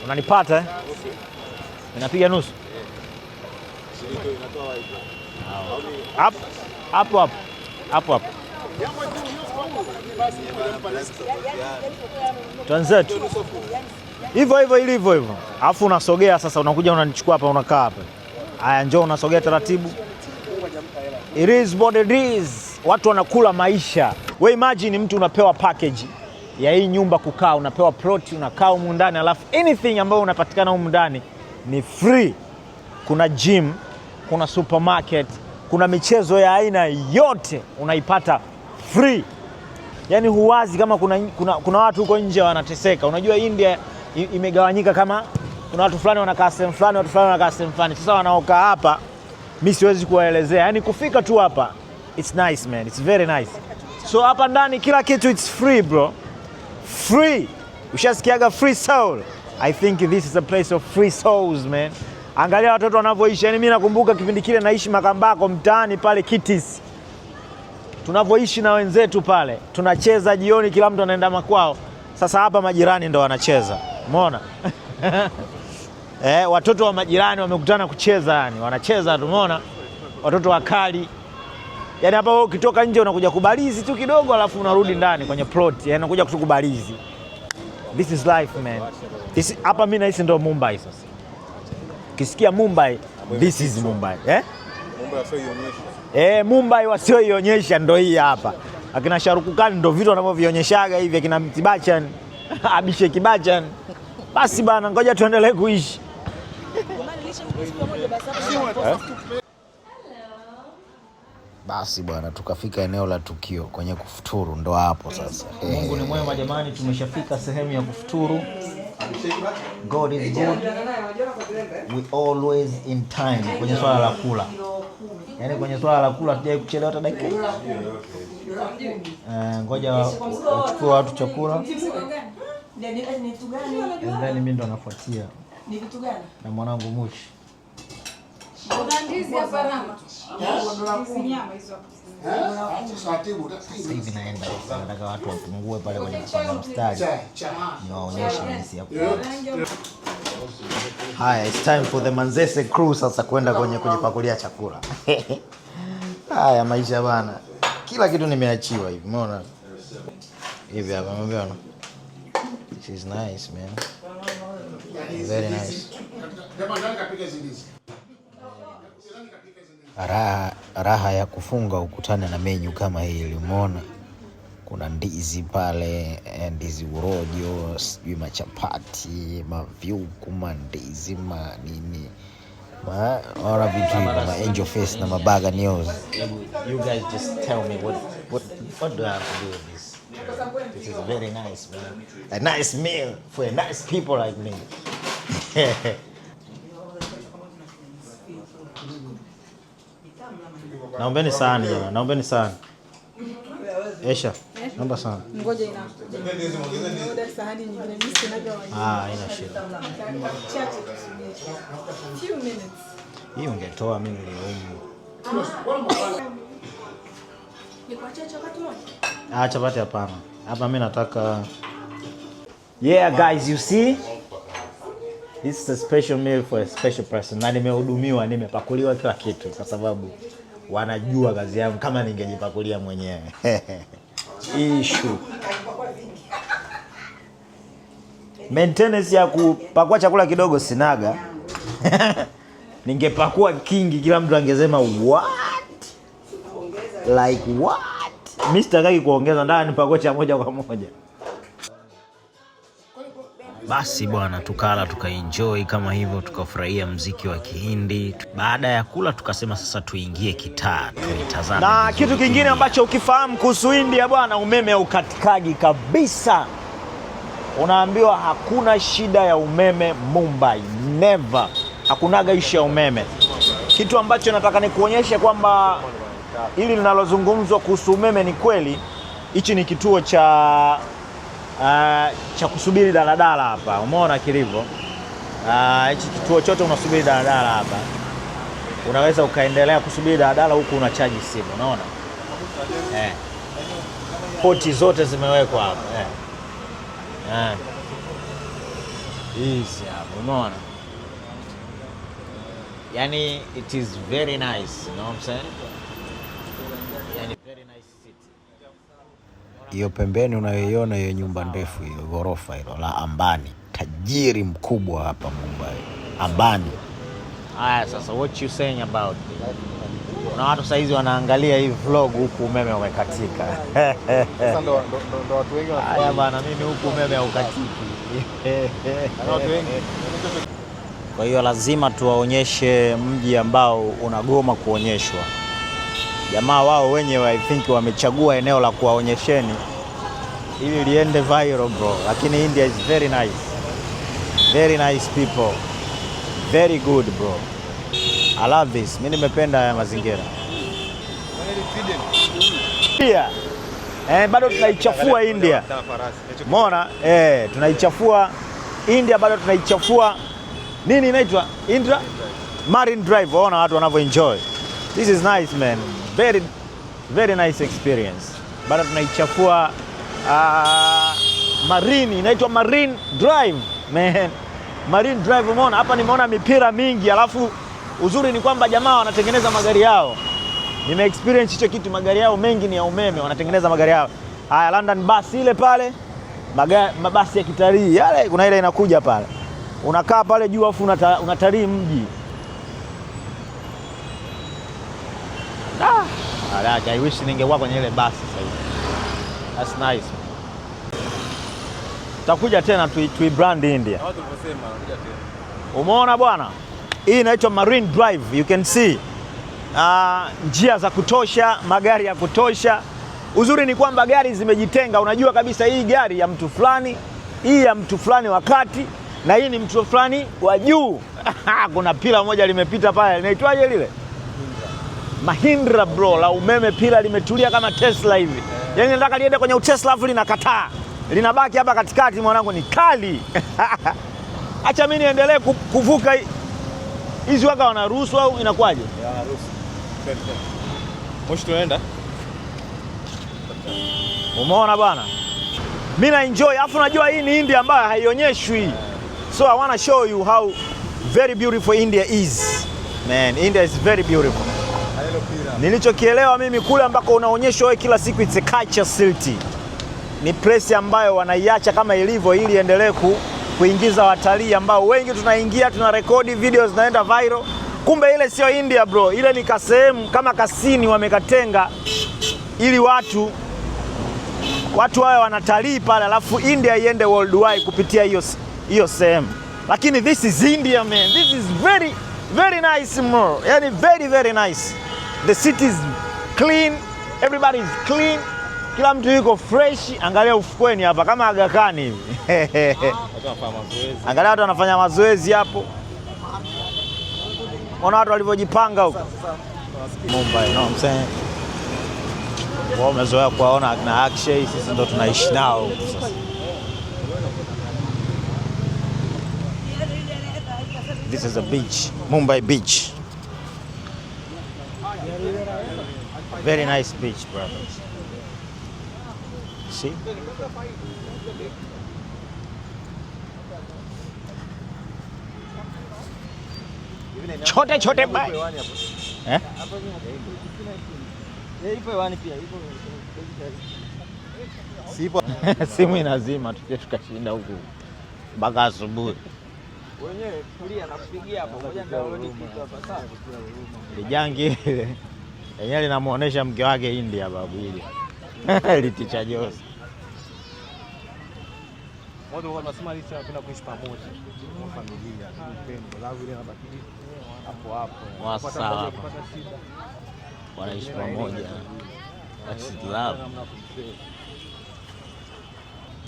Unanipata eh? Ninapiga nusu. Hapo. Twenzetu. Hivyo ilivyo. Alafu unasogea sasa, unakuja unanichukua hapa, unakaa hapa. Haya, njoo unasogea taratibu. It is what it is. Watu wanakula maisha. We imagine mtu unapewa package ya hii nyumba kukaa, unapewa plot, unakaa humu ndani, alafu anything ambayo unapatikana humu ndani ni free. Kuna gym, kuna supermarket, kuna michezo ya aina yote unaipata free. Yaani huwazi kama kuna watu huko nje wanateseka. Unajua India imegawanyika, kama kuna watu fulani wanakaa sehemu fulani, watu fulani wanakaa sehemu fulani. Sasa wanaokaa hapa mimi siwezi kuwaelezea. Yaani kufika tu hapa, it's nice man, it's very nice. So hapa ndani kila kitu it's free bro. Free. Ushasikiaga free soul? I think this is a place of free souls man. Angalia watoto wanavyoishi. Yaani mimi nakumbuka kipindi kile naishi Makambako mtaani pale Kitis. Tunavyoishi na wenzetu pale. Tunacheza jioni, kila mtu anaenda makwao. Sasa hapa majirani ndo wanacheza. Umeona? Watoto wa majirani wamekutana kucheza yani. Wanacheza tu, umeona? Watoto wakali. Yaani hapa wewe ukitoka nje unakuja kubalizi tu kidogo, alafu unarudi ndani kwenye plot. Yaani unakuja kutukubalizi. This is life man. Hapa mimi naishi ndo Mumbai sasa. Ukisikia Mumbai, this is Mumbai. Mumbai wasioionyesha. Mumbai wasioionyesha ndo hii hapa. Akina Shahrukh Khan ndo vitu wanavyovionyeshaga hivi, akina Amitabh Bachchan, Abhishek Bachchan. Basi bana, ngoja tuendelee kuishi. Basi bwana, tukafika eneo la tukio kwenye kufuturu, ndo hapo sasa. Mungu ni mwema jamani, tumeshafika sehemu ya kufuturu. God is good. We always in time kwenye swala la kula. Yaani kwenye swala la kula tujai kuchelewa hata dakika. Ngoja wachukue watu chakula. Ndani mimi ndo nafuatia. Ni vitu gani? Na mwanangu Mushi. Ndizi hapa rama. Nyama hizo. Sasa hivi naenda. Nataka watu wapungue pale kwenye mstari. Niwaonyeshe jinsi ya kula. Haya, it's time for the Manzese crew sasa kwenda kwenye kujipakulia chakula. Haya maisha bana. Kila kitu nimeachiwa hivi, umeona? Hivi hapa umeona? This is nice man. Very nice. Raha ya kufunga ukutane na menyu kama hili, umeona? Kuna ndizi pale, ndizi urojo, sijui machapati, mavyuku, mandizi, manini. All vitu kama angel face na mabaga news. You guys just tell me what do I have to do with this? This is very nice man. A nice meal for a nice people like me. Naombeni sana jamani, naombeni sana. Esha, naomba sana. Ngoja ina. Ngoja sahani nyingine mimi sinaga wani. Ina shida. Few minutes. Hii ungetoa mimi niliomba. Nikuachie chapati moja? Chapati hapana. Hapa mimi nataka. Yeah guys, you see? This is a special meal for a special person. Na nimehudumiwa, nimepakuliwa kila kitu kwa sababu wanajua kazi yangu kama ningejipakulia mwenyewe. Issue. Maintenance ya kupakua chakula kidogo sinaga. Ningepakua kingi, kila mtu angesema what? Like what? Mimi sitaki kuongeza, ndani nipakue cha moja kwa moja. Basi bwana, tukala tukaenjoy kama hivyo, tukafurahia muziki wa Kihindi. Baada ya kula tukasema sasa tuingie kitaa tuitazame. Na kitu kingine ambacho ukifahamu kuhusu India bwana, umeme haukatikagi kabisa. Unaambiwa hakuna shida ya umeme Mumbai, never. Hakunaga issue ya umeme. Kitu ambacho nataka nikuonyeshe kwamba hili linalozungumzwa kuhusu umeme ni kweli. Hichi ni kituo cha kusubiri daladala hapa. Umeona kilivyo? Hichi kituo chote unasubiri daladala hapa. Unaweza ukaendelea kusubiri daladala huku unachaji simu, unaona? Poti zote zimewekwa hapa. Hizi hapo umeona? Yani it is very nice, you know what I'm saying? Yani very nice city. Hiyo pembeni unayoiona hiyo nyumba ndefu hiyo ghorofa hilo la Ambani, tajiri mkubwa hapa Mumbai. Ambani. Haya sasa, what you saying about it? Kuna watu saizi wanaangalia hii vlog huku umeme umekatika. Sasa ndo watu wengi wanasema. Haya bana, mimi huku umeme haukatiki. Watu wengi. Kwa hiyo lazima tuwaonyeshe mji ambao unagoma kuonyeshwa. Jamaa wao wenyewe I think wamechagua eneo la kuwaonyesheni ili liende viral bro. Lakini India is very nice. Very nice people. Very good bro. I love this. Mimi nimependa haya mazingira. Pia bado tunaichafua India. Umeona? Tunaichafua India, bado tunaichafua nini inaitwa? Indra Marine Drive. Waona watu wanavyo enjoy. This is nice man. Very very nice experience. Bado tunaichafua Marine, inaitwa Marine Drive man. Marine Drive. Umeona hapa, nimeona mipira mingi, alafu uzuri ni kwamba jamaa wanatengeneza magari yao. Nime experience hicho kitu, magari yao mengi ni ya umeme, wanatengeneza magari yao. Haya, London bus ile pale, mabasi ya kitalii yale, kuna ile inakuja pale. Unakaa pale juu afu unatalii mji. I wish ningekuwa kwenye ile basi sasa hivi. That's nice. Tutakuja tena brand India. Watu wanasema wanakuja tena. Umeona bwana? Hii inaitwa Marine Drive. You can see njia za kutosha, magari ya kutosha. Uzuri ni kwamba gari zimejitenga. Unajua kabisa hii gari ya mtu fulani, hii ya mtu fulani wakati, na hii ni mtu fulani wa juu. Kuna pila moja limepita pale, linaitwaje lile? Mahindra bro, la umeme, pila limetulia kama Tesla hivi. Yaani nataka liende kwenye Tesla afu linakataa. Linabaki hapa katikati, mwanangu ni kali. Acha mimi niendelee kuvuka hizi. Waka wanaruhusu au inakuwaje? Wanaruhusu. Moshi tunaenda. Umeona bwana? Mimi na enjoy. Afu najua hii ni India ambayo haionyeshwi. So I want to show you how very beautiful India is. Man, India is very beautiful. Nilichokielewa mimi kule ambako unaonyeshwa wewe kila siku, it's a culture city. Ni place ambayo wanaiacha kama ilivyo ili endelee kuingiza watalii ambao wengi tunaingia, tunarekodi video zinaenda viral. Kumbe ile sio India bro, ile ni kasehemu kama kasini wamekatenga ili watu wao wanatalii pale, alafu India iende worldwide kupitia hiyo sehemu. Lakini this is India man. This is very very nice bro. Yani very very nice. The city is clean, everybody is clean. Kila mtu yuko fresh. Angalia ufukweni hapa kama Aga Khan hivi. Angalia watu wanafanya mazoezi hapo. Ona watu walivyojipanga huko Mumbai, no I'm saying. Wao wamezoea kuwaona na Akshay, sisi ndo tunaishi nao huko sasa. This is a beach, Mumbai beach. Very nice beach, brothers. See? Chote bai. Sipo. Simu inazima, tukashinda huku mpaka asubuhi. Wenyewe tulia na kupigia hapo. Ngoja download kitu hapa sasa. Lijangi ile. Yenyewe linamuonesha mke wake India babu ile. Liticha Jose. Watu wanasema licha wanapenda kuishi pamoja kama familia, upendo, love ile inabaki hapo hapo. Sawa. Wanaishi pamoja. That's love.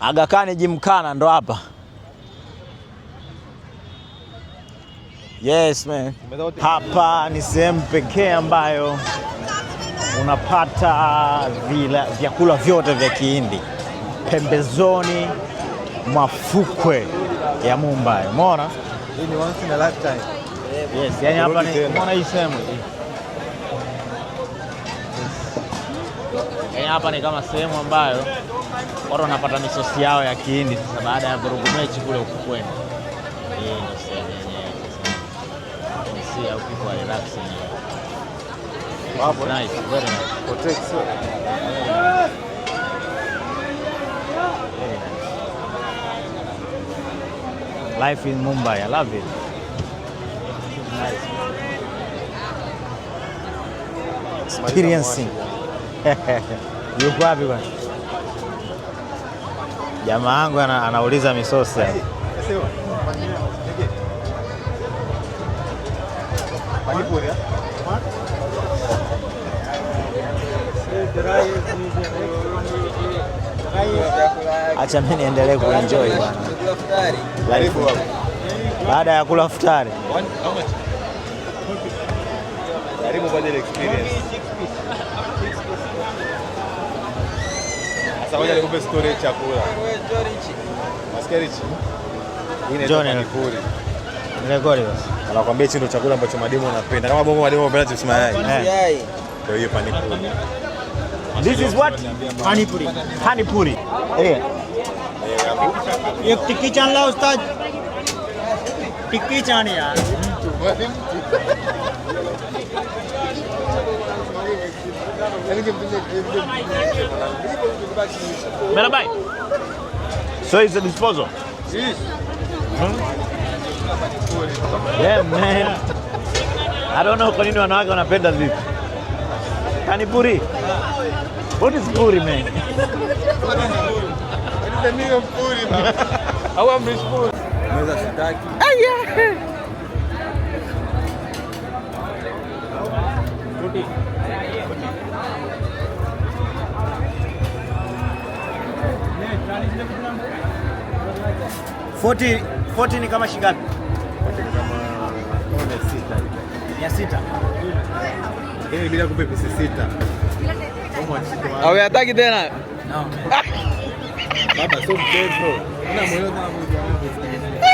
Aga Khan Gymkhana ndo hapa. Yes man. Hapa ni sehemu pekee ambayo unapata vyakula vyote vya Kihindi pembezoni mwa fukwe ya Mumbai. Umeona? Hii ni once in a lifetime. Yes, yani hapa ni umeona hii sehemu. Yani hapa ni kama sehemu ambayo watu wanapata misosi yao ya Kihindi sasa baada ya vurugu mechi kule ufukweni. Hii ndio sehemu yenyewe. See how people are relaxing. Nice, very nice. Protect so. Life in Mumbai, I love it. Nice. Experiencing. Yuko wapi bwana? Jamaa wangu anauliza misosi hapa. Panipuri. Acha mimi niendelee kuenjoy bwana. Baada ya kula futari. Karibu kwa ile experience. Sasa ngoja nikupe story ya chakula. Maskerichi. Hii ni panipuri. Nirekodi basi. Anakuambia hichi ndio chakula ambacho Madimu anapenda. Kama bongo Madimu anapenda chips mayai. Ndio hiyo panipuri. This is what? Panipuri. Panipuri. एक टिक्की चान ला उस्ताद टिक्की चान यार Merabai. So it's a disposal. Yeah man. I don't know kwa nini wanawake wanapenda vipi. Panipuri. What is puri man? Au ameshukuru. Unaweza sitaki. $40 ni kama shingapi? Kama 600. Hii bila kupe pesa 6. Au yataki tena? No. Baba so mchezo. Una moyo kama mmoja.